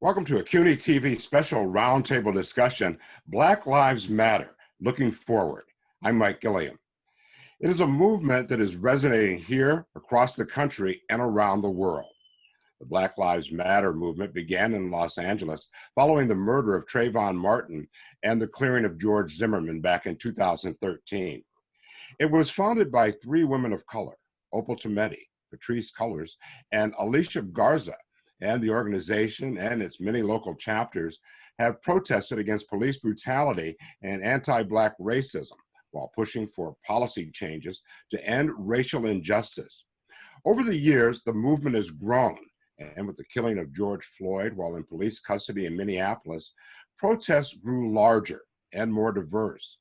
Welcome to a CUNY TV special roundtable discussion, Black Lives Matter, Looking Forward. I'm Mike Gilliam. It is a movement that is resonating here, across the country, and around the world. The Black Lives Matter movement began in Los Angeles following the murder of Trayvon Martin and the clearing of George Zimmerman back in 2013. It was founded by three women of color, Opal Tometi, Patrisse Cullors, and Alicia Garza, and the organization and its many local chapters have protested against police brutality and anti-Black racism while pushing for policy changes to end racial injustice. Over the years, the movement has grown, and with the killing of George Floyd while in police custody in Minneapolis, protests grew larger and more diverse.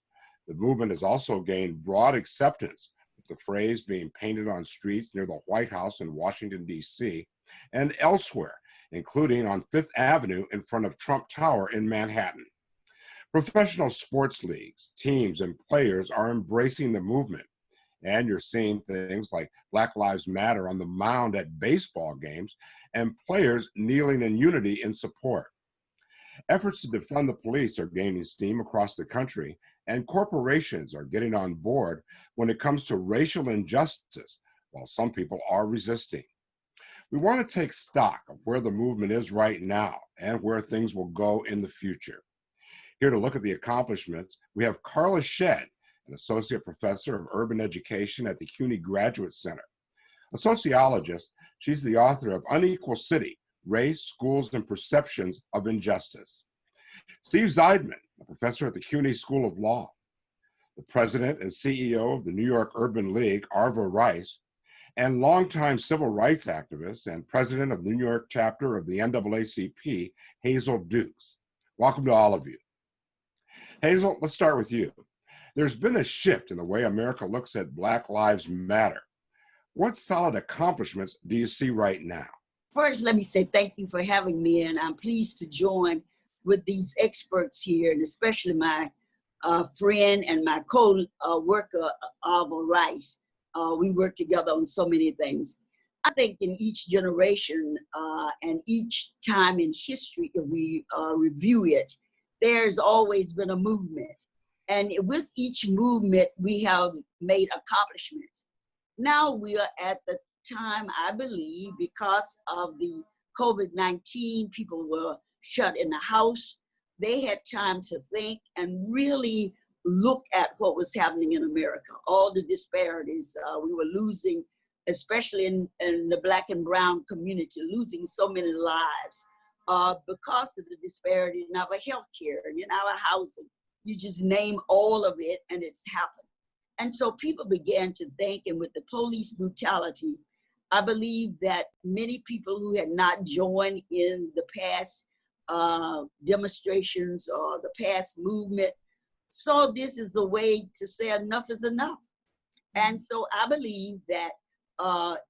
The movement has also gained broad acceptance, with the phrase being painted on streets near the White House in Washington, D.C., and elsewhere, including on Fifth Avenue in front of Trump Tower in Manhattan. Professional sports leagues, teams, and players are embracing the movement, and you're seeing things like Black Lives Matter on the mound at baseball games and players kneeling in unity in support. Efforts to defund the police are gaining steam across the country, and corporations are getting on board when it comes to racial injustice, while some people are resisting. We want to take stock of where the movement is right now and where things will go in the future. Here to look at the accomplishments, we have Carla Shedd, an associate professor of urban education at the CUNY Graduate Center. A sociologist, she's the author of Unequal City: Race, Schools, and Perceptions of Injustice. Steve Zeidman, a professor at the CUNY School of Law. The president and CEO of the New York Urban League, Avra Rice, and longtime civil rights activist and president of the New York chapter of the NAACP, Hazel Dukes. Welcome to all of you. Hazel, let's start with you. There's been a shift in the way America looks at Black Lives Matter. What solid accomplishments do you see right now? First, let me say thank you for having me, and I'm pleased to join with these experts here, and especially my friend and my co-worker, Avra Rice. We work together on so many things. I think in each generation and each time in history, if we review it, there's always been a movement. And with each movement, we have made accomplishments. Now we are at the time, I believe, because of the COVID-19, people were shut in the house. They had time to think and really look at what was happening in America, all the disparities we were losing, especially in the Black and brown community, losing so many lives because of the disparity in our healthcare and in our housing. You just name all of it and it's happened. And so people began to think, and with the police brutality, I believe that many people who had not joined in the past demonstrations or the past movement saw this as a way to say enough is enough. And so I believe that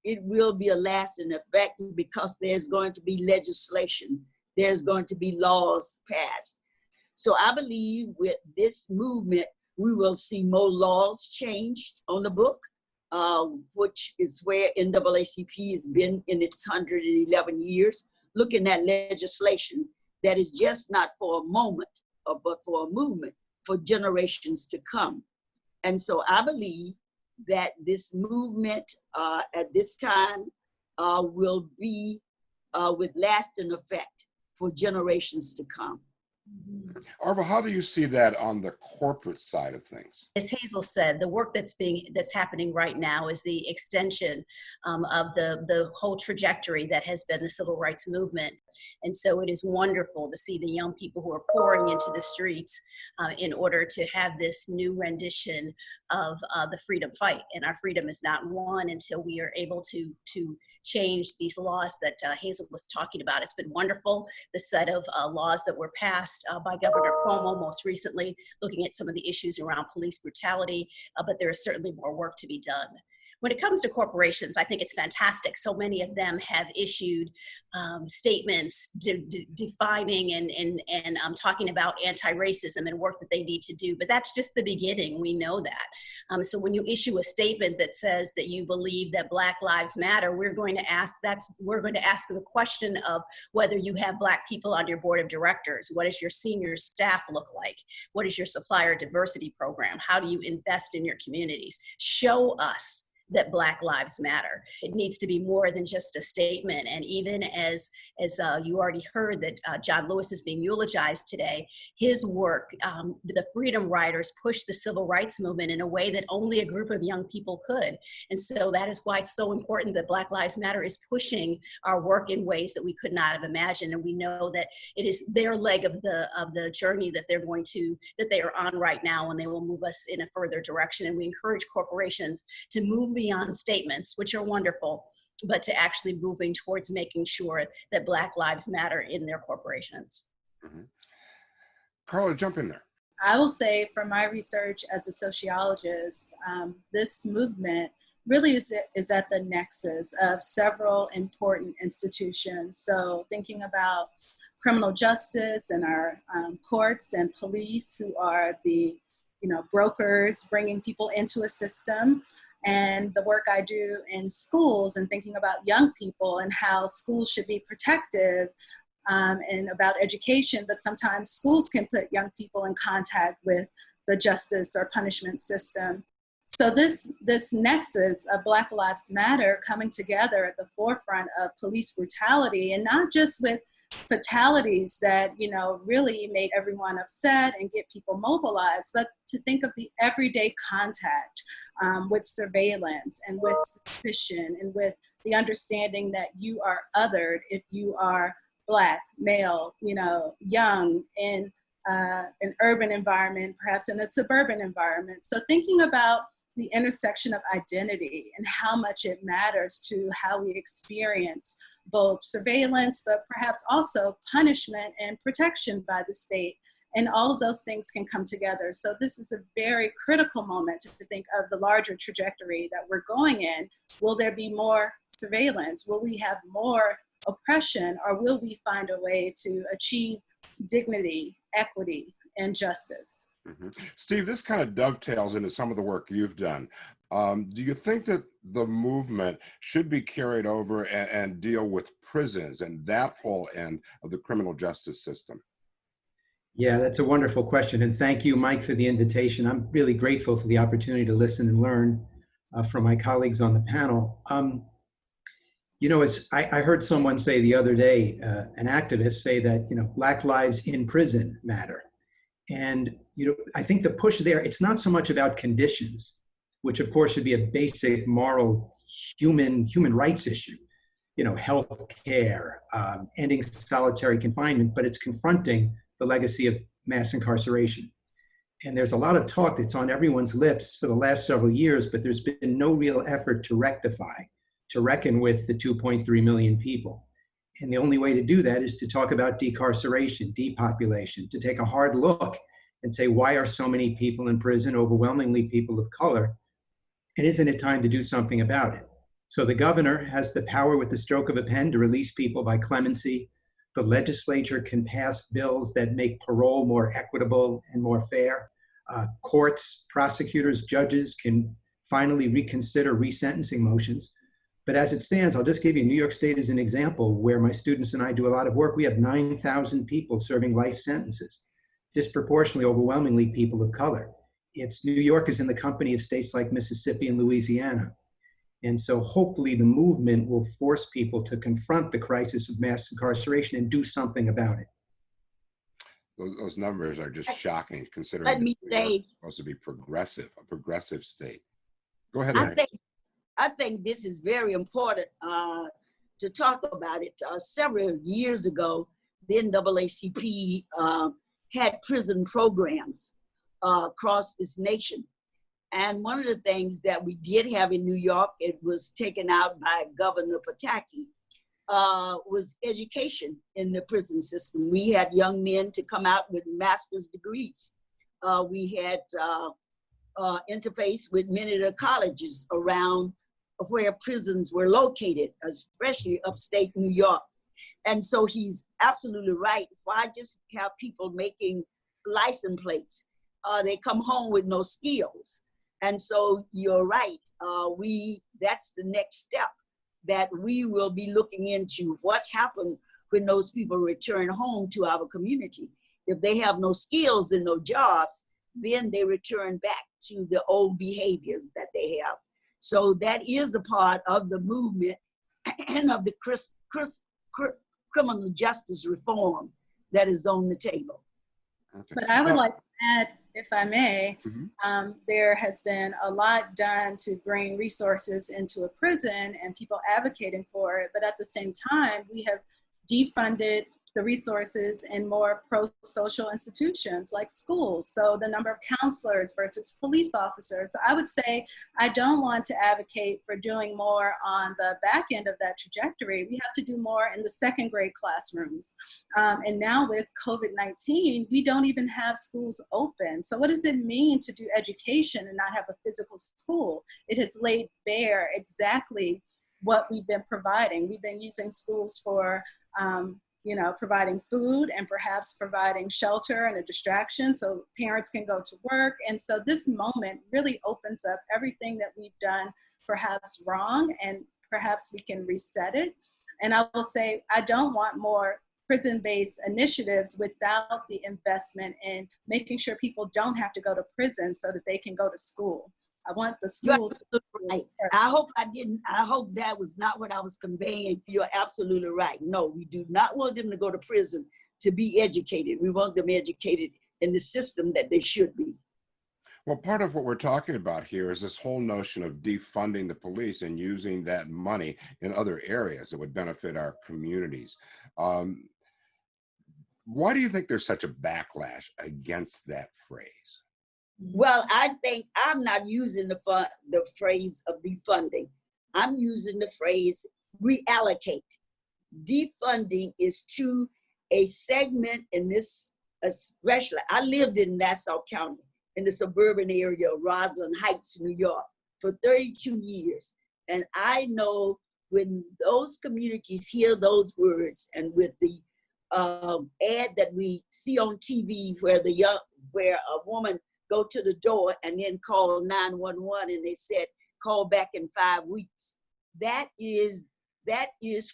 it will be a lasting effect because there's going to be legislation, there's going to be laws passed. So I believe with this movement, we will see more laws changed on the book, which is where NAACP has been in its 111 years, looking at legislation that is just not for a moment, but for a movement, for generations to come. And so I believe that this movement at this time will be with lasting effect for generations to come. Arva, how do you see that on the corporate side of things? As Hazel said, the work that's happening right now is the extension of the whole trajectory that has been the civil rights movement. And so it is wonderful to see the young people who are pouring into the streets in order to have this new rendition of the freedom fight. And our freedom is not won until we are able to change these laws that Hazel was talking about. It's been wonderful, the set of laws that were passed by Governor Cuomo most recently, looking at some of the issues around police brutality, but there is certainly more work to be done. When it comes to corporations, I think it's fantastic. So many of them have issued statements defining and talking about anti-racism and work that they need to do. But that's just the beginning. We know that. So when you issue a statement that says that you believe that Black Lives Matter, we're going to ask the question of whether you have Black people on your board of directors. What does your senior staff look like? What is your supplier diversity program? How do you invest in your communities? Show us that Black Lives Matter. It needs to be more than just a statement. And even as you already heard that John Lewis is being eulogized today, his work, the Freedom Riders pushed the civil rights movement in a way that only a group of young people could. And so that is why it's so important that Black Lives Matter is pushing our work in ways that we could not have imagined. And we know that it is their leg of the journey that they are on right now, and they will move us in a further direction. And we encourage corporations to move beyond statements, which are wonderful, but to actually moving towards making sure that Black Lives Matter in their corporations. Mm-hmm. Carla, jump in there. I will say from my research as a sociologist, this movement really is at the nexus of several important institutions. So thinking about criminal justice and our courts and police, who are the brokers bringing people into a system, and the work I do in schools and thinking about young people and how schools should be protective and about education, but sometimes schools can put young people in contact with the justice or punishment system. So this nexus of Black Lives Matter coming together at the forefront of police brutality, and not just with fatalities that really made everyone upset and get people mobilized, but to think of the everyday contact with surveillance and with suspicion and with the understanding that you are othered if you are Black, male, young, in an urban environment, perhaps in a suburban environment. So thinking about the intersection of identity and how much it matters to how we experience both surveillance, but perhaps also punishment and protection by the state. And all of those things can come together. So this is a very critical moment to think of the larger trajectory that we're going in. Will there be more surveillance? Will we have more oppression? Or will we find a way to achieve dignity, equity, and justice? Mm-hmm. Steve, this kind of dovetails into some of the work you've done. Do you think that the movement should be carried over and deal with prisons and that whole end of the criminal justice system? Yeah, that's a wonderful question. And thank you, Mike, for the invitation. I'm really grateful for the opportunity to listen and learn from my colleagues on the panel. I heard someone say the other day, an activist say that, Black lives in prison matter. And, I think the push there, it's not so much about conditions, which of course should be a basic moral human rights issue, health care, ending solitary confinement, but it's confronting the legacy of mass incarceration. And there's a lot of talk that's on everyone's lips for the last several years, but there's been no real effort to rectify, to reckon with the 2.3 million people. And the only way to do that is to talk about decarceration, depopulation, to take a hard look and say, why are so many people in prison, overwhelmingly people of color? And isn't it time to do something about it? So the governor has the power with the stroke of a pen to release people by clemency. The legislature can pass bills that make parole more equitable and more fair. Courts, prosecutors, judges can finally reconsider resentencing motions. But as it stands, I'll just give you New York State as an example where my students and I do a lot of work. We have 9,000 people serving life sentences, disproportionately, overwhelmingly people of color. New York is in the company of states like Mississippi and Louisiana. And so hopefully the movement will force people to confront the crisis of mass incarceration and do something about it. Those numbers are just shocking, considering New York is supposed to be a progressive state. Go ahead. I think this is very important to talk about it. Several years ago, the NAACP had prison programs across this nation. And one of the things that we did have in New York, it was taken out by Governor Pataki, was education in the prison system. We had young men to come out with master's degrees. We had interface with many of the colleges around where prisons were located, especially upstate New York. And so he's absolutely right. Why just have people making license plates? They come home with no skills. And so you're right. That's the next step that we will be looking into. What happened when those people return home to our community? If they have no skills and no jobs, then they return back to the old behaviors that they have. So that is a part of the movement and of the criminal justice reform that is on the table. Okay. But I would like to add, if I may, there has been a lot done to bring resources into a prison and people advocating for it. But at the same time, we have defunded the resources in more pro-social institutions like schools. So the number of counselors versus police officers. So I would say I don't want to advocate for doing more on the back end of that trajectory. We have to do more in the second grade classrooms. And now with COVID-19, we don't even have schools open. So what does it mean to do education and not have a physical school? It has laid bare exactly what we've been providing. We've been using schools for providing food and perhaps providing shelter and a distraction so parents can go to work. And so this moment really opens up everything that we've done perhaps wrong, and perhaps we can reset it. And I will say, I don't want more prison-based initiatives without the investment in making sure people don't have to go to prison so that they can go to school. I want the schools. Right. I hope that was not what I was conveying. You're absolutely right. No, we do not want them to go to prison to be educated. We want them educated in the system that they should be. Well, part of what we're talking about here is this whole notion of defunding the police and using that money in other areas that would benefit our communities. Why do you think there's such a backlash against that phrase? Well, I think I'm not using the phrase of defunding. I'm using the phrase reallocate. Defunding is to a segment in this, especially, I lived in Nassau County in the suburban area of Roslyn Heights, New York for 32 years. And I know when those communities hear those words, and with the ad that we see on TV where a woman go to the door and then call 911 and they said, call back in 5 weeks. That is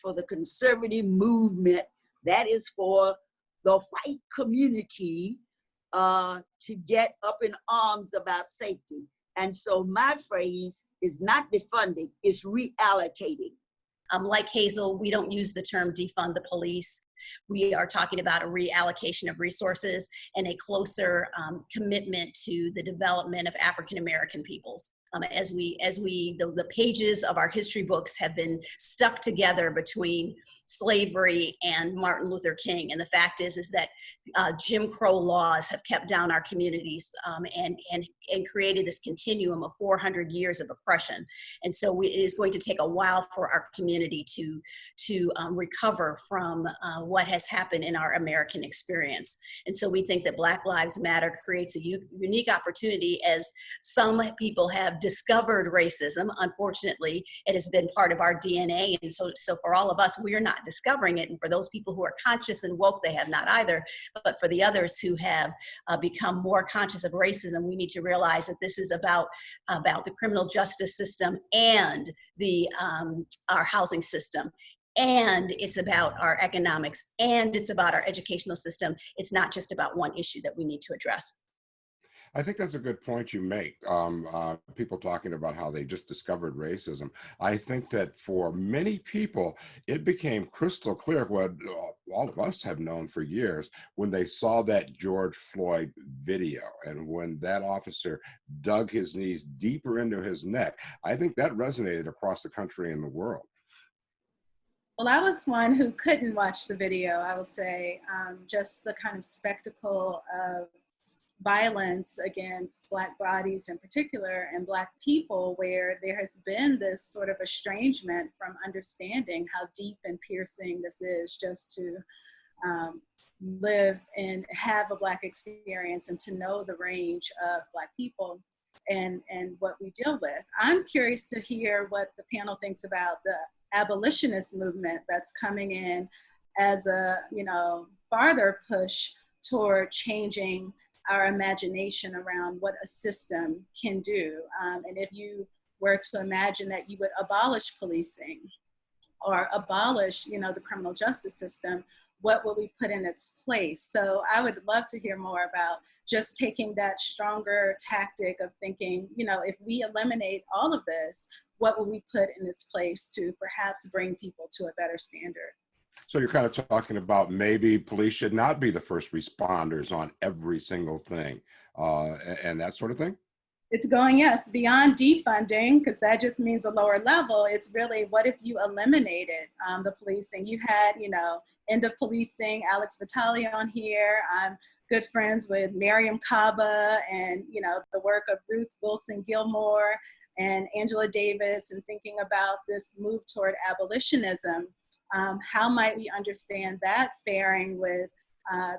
for the conservative movement. That is for the white community to get up in arms about safety. And so my phrase is not defunding, it's reallocating. Like Hazel, we don't use the term defund the police. We are talking about a reallocation of resources and a closer commitment to the development of African-American peoples. The pages of our history books have been stuck together between slavery and Martin Luther King. And the fact is that Jim Crow laws have kept down our communities and created this continuum of 400 years of oppression. And so it is going to take a while for our community to recover from what has happened in our American experience. And so we think that Black Lives Matter creates a unique opportunity, as some people have discovered racism. Unfortunately, it has been part of our DNA. And so for all of us, we're not discovering it. And for those people who are conscious and woke, they have not either. But for the others who have become more conscious of racism, we need to realize that this is about the criminal justice system and our housing system. And it's about our economics, and it's about our educational system. It's not just about one issue that we need to address. I think that's a good point you make. People talking about how they just discovered racism. I think that for many people, it became crystal clear what all of us have known for years when they saw that George Floyd video, and when that officer dug his knees deeper into his neck. I think that resonated across the country and the world. Well, I was one who couldn't watch the video, I will say. Just the kind of spectacle of violence against Black bodies in particular and Black people, where there has been this sort of estrangement from understanding how deep and piercing this is, just to live and have a Black experience and to know the range of Black people. and what we deal with. I'm curious to hear what the panel thinks about the abolitionist movement that's coming in as a, farther push toward changing our imagination around what a system can do. And if you were to imagine that you would abolish policing or abolish, the criminal justice system, what will we put in its place? So I would love to hear more about just taking that stronger tactic of thinking, if we eliminate all of this, what will we put in its place to perhaps bring people to a better standard? So you're kind of talking about maybe police should not be the first responders on every single thing and that sort of thing? It's going, yes, beyond defunding, because that just means a lower level. It's really, what if you eliminated the policing? You had, End of Policing, Alex Vitale on here. I'm good friends with Miriam Kaba and, the work of Ruth Wilson Gilmore and Angela Davis, and thinking about this move toward abolitionism. How might we understand that faring with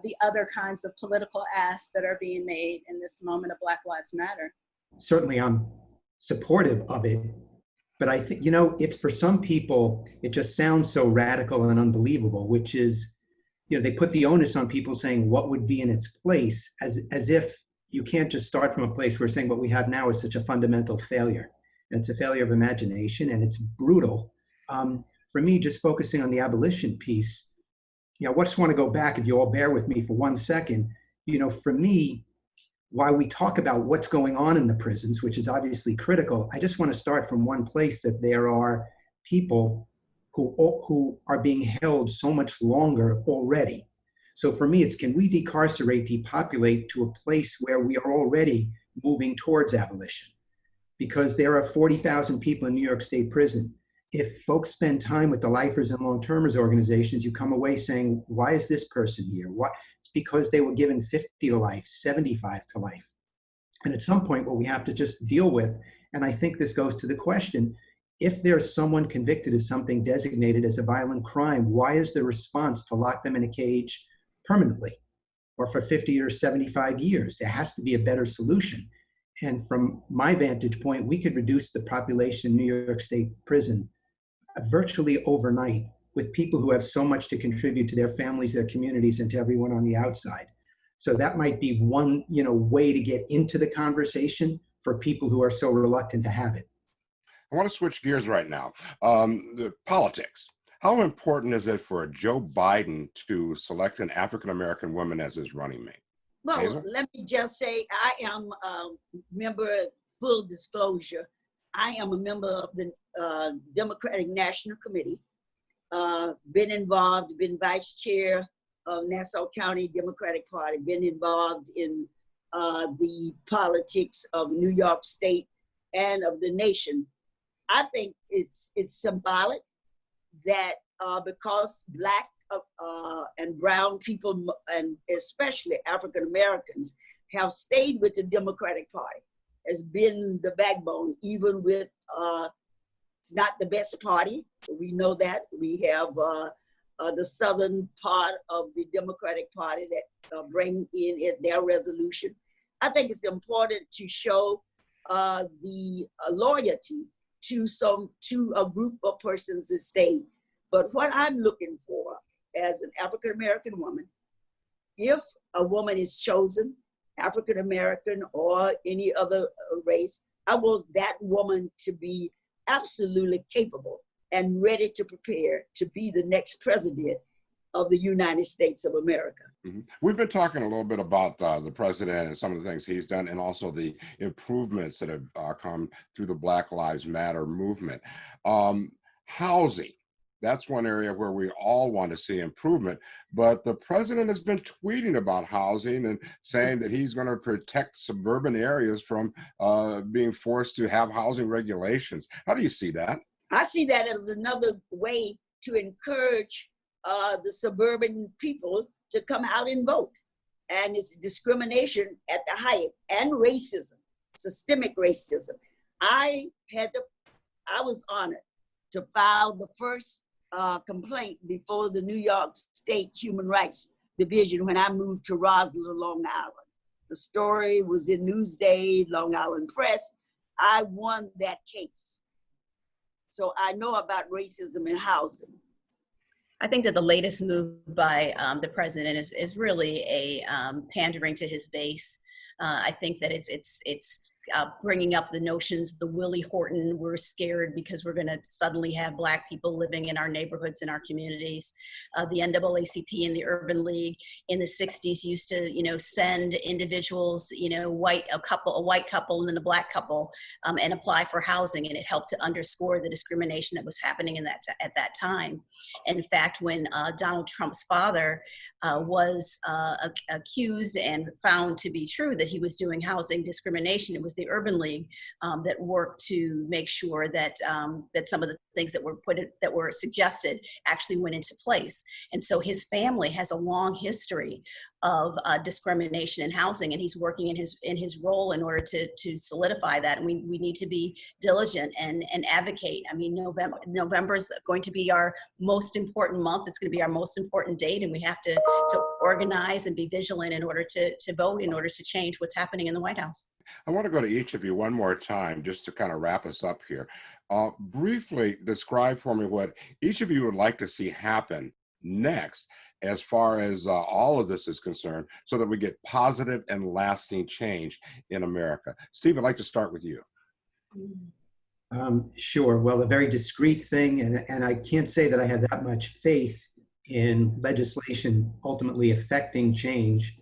the other kinds of political asks that are being made in this moment of Black Lives Matter? Certainly I'm supportive of it, but I think, it's for some people, it just sounds so radical and unbelievable, which is, they put the onus on people saying what would be in its place, as if you can't just start from a place where saying what we have now is such a fundamental failure. And it's a failure of imagination, and it's brutal. For me, just focusing on the abolition piece, I just want to go back, if you all bear with me for 1 second. For me, while we talk about what's going on in the prisons, which is obviously critical, I just want to start from one place, that there are people who are being held so much longer already. So for me, it's, can we decarcerate, depopulate to a place where we are already moving towards abolition? Because there are 40,000 people in New York State prison. If folks spend time with the lifers and long-termers organizations, you come away saying, why is this person here? It's because they were given 50 to life, 75 to life. And at some point, what we have to just deal with, and I think this goes to the question, if there's someone convicted of something designated as a violent crime, why is the response to lock them in a cage permanently or for 50 or 75 years? There has to be a better solution. And from my vantage point, we could reduce the population in New York State prison virtually overnight, with people who have so much to contribute to their families, their communities, and to everyone on the outside. So that might be one, way to get into the conversation for people who are so reluctant to have it. I want to switch gears right now. The politics. How important is it for Joe Biden to select an African-American woman as his running mate? Well, Hazel? let me just say, I am a member, full disclosure, I am a member of the Democratic National Committee, been involved, been vice chair of Nassau County Democratic Party, been involved in the politics of New York State and of the nation. I think it's symbolic that because Black and brown people, and especially African Americans, have stayed with the Democratic Party, has been the backbone, even with, it's not the best party. We know that. We have the southern part of the Democratic Party that bring in their resolution. I think it's important to show the loyalty to a group of persons that stay. But what I'm looking for as an African-American woman, if a woman is chosen, African-American or any other race, I want that woman to be absolutely capable and ready to prepare to be the next president of the United States of America. Mm-hmm. We've been talking a little bit about the president and some of the things he's done, and also the improvements that have come through the Black Lives Matter movement. Housing, that's one area where we all want to see improvement, but the president has been tweeting about housing and saying that he's going to protect suburban areas from being forced to have housing regulations. How do you see that? I see that as another way to encourage the suburban people to come out and vote. And it's discrimination at the height, and racism, systemic racism. I was honored to file the first complaint before the New York State Human Rights Division when I moved to Roslyn, Long Island. The story was in Newsday, Long Island Press. I won that case. So I know about racism in housing. I think that the latest move by the president is really a pandering to his base. I think that it's bringing up the notions, the Willie Horton, we're scared because we're going to suddenly have Black people living in our neighborhoods, in our communities. The NAACP and the Urban League in the 60s used to, send individuals, a white couple and then a Black couple, and apply for housing, and it helped to underscore the discrimination that was happening at that time. In fact, when Donald Trump's father was accused and found to be true that he was doing housing discrimination, it was the Urban League that worked to make sure that that some of the things that were suggested actually went into place. And so his family has a long history of discrimination in housing, and he's working in his role in order to solidify that. And we need to be diligent and advocate. I mean, November is going to be our most important month. It's going to be our most important date, and we have to organize and be vigilant in order to vote, in order to change what's happening in the White House. I want to go to each of you one more time just to kind of wrap us up here. Briefly describe for me what each of you would like to see happen next as far as all of this is concerned, so that we get positive and lasting change in America. Steve, I'd like to start with you. Sure. Well, a very discreet thing, and I can't say that I have that much faith in legislation ultimately affecting change,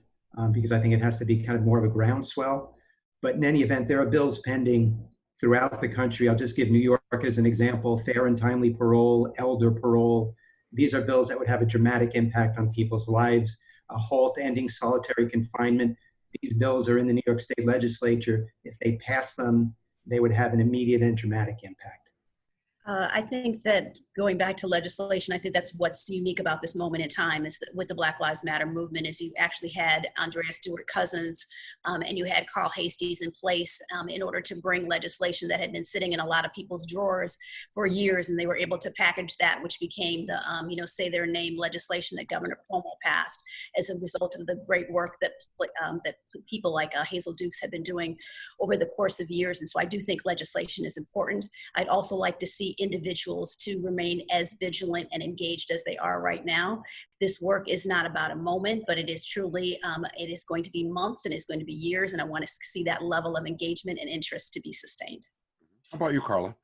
because I think it has to be kind of more of a groundswell. But in any event, there are bills pending throughout the country. I'll just give New York as an example: fair and timely parole, elder parole. These are bills that would have a dramatic impact on people's lives. A halt ending solitary confinement. These bills are in the New York State Legislature. If they pass them, they would have an immediate and dramatic impact. I think that going back to legislation, I think that's what's unique about this moment in time is that with the Black Lives Matter movement is you actually had Andrea Stewart Cousins and you had Carl Heasties in place in order to bring legislation that had been sitting in a lot of people's drawers for years, and they were able to package that, which became the say their name legislation that Governor Cuomo passed as a result of the great work that that people like Hazel Dukes had been doing over the course of years. And so I do think legislation is important. I'd also like to see individuals to remain as vigilant and engaged as they are right now. This work is not about a moment, but it is truly, it is going to be months and it's going to be years. And I want to see that level of engagement and interest to be sustained. How about you, Carla?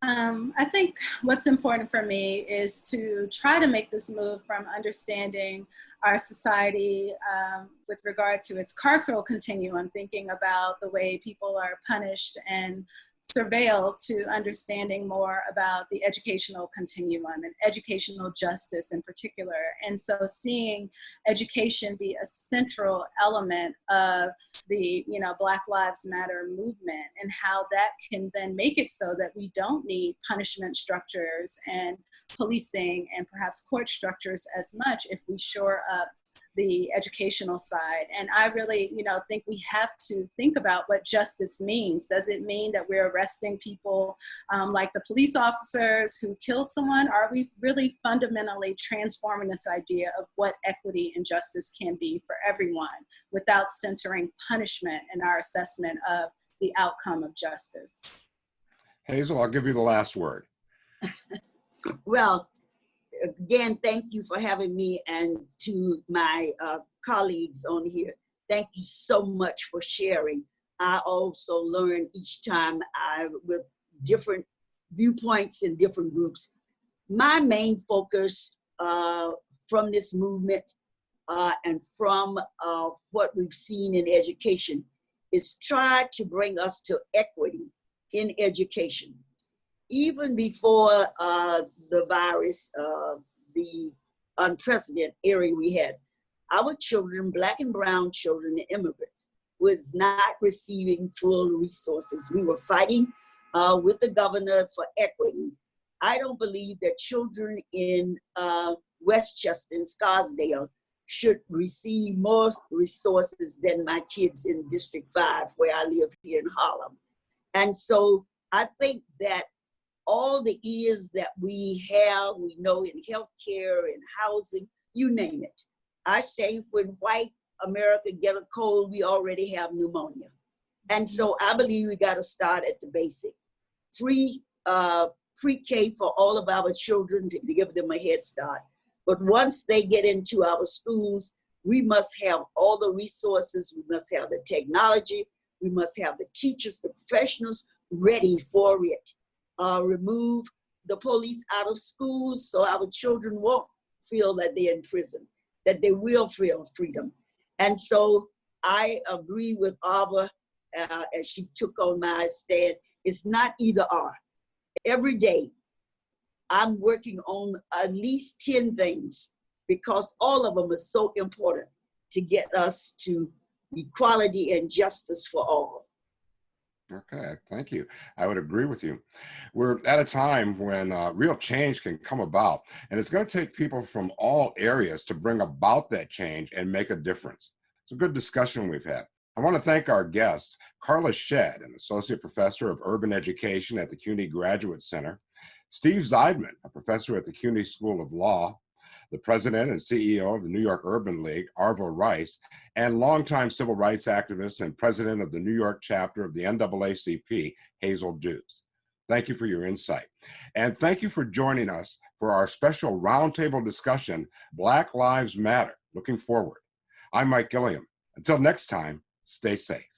I think what's important for me is to try to make this move from understanding our society with regard to its carceral continuum, thinking about the way people are punished and surveilled, to understanding more about the educational continuum and educational justice in particular. And so seeing education be a central element of the Black Lives Matter movement, and how that can then make it so that we don't need punishment structures and policing and perhaps court structures as much if we shore up the educational side. And I really, think we have to think about what justice means. Does it mean that we're arresting people like the police officers who kill someone? Are we really fundamentally transforming this idea of what equity and justice can be for everyone without centering punishment in our assessment of the outcome of justice? Hazel, I'll give you the last word. Well, again, thank you for having me, and to my colleagues on here, thank you so much for sharing. I also learn each time with different viewpoints in different groups. My main focus from this movement and from what we've seen in education is try to bring us to equity in education. Even before the virus, the unprecedented era we had, our children, Black and brown children and immigrants, was not receiving full resources. We were fighting with the governor for equity. I don't believe that children in Westchester and Scarsdale should receive more resources than my kids in District 5, where I live here in Harlem. And so I think that all the ears that we have, we know in healthcare and housing, you name it. I say when white America get a cold, we already have pneumonia. And so I believe we got to start at the basic. Free pre-K for all of our children to give them a head start. But once they get into our schools, we must have all the resources, we must have the technology, we must have the teachers, the professionals ready for it. Remove the police out of schools so our children won't feel that they're in prison, that they will feel freedom. And so I agree with Avra as she took on my stand. It's not either or. Every day, I'm working on at least 10 things because all of them are so important to get us to equality and justice for all. Okay, thank you. I would agree with you. We're at a time when real change can come about, and it's going to take people from all areas to bring about that change and make a difference. It's a good discussion we've had. I want to thank our guests, Carla Shedd, an associate professor of urban education at the CUNY Graduate Center, Steve Zeidman, a professor at the CUNY School of Law, the president and CEO of the New York Urban League, Avra Rice, and longtime civil rights activist and president of the New York chapter of the NAACP, Hazel Dukes. Thank you for your insight. And thank you for joining us for our special roundtable discussion, Black Lives Matter, Looking Forward. I'm Mike Gilliam. Until next time, stay safe.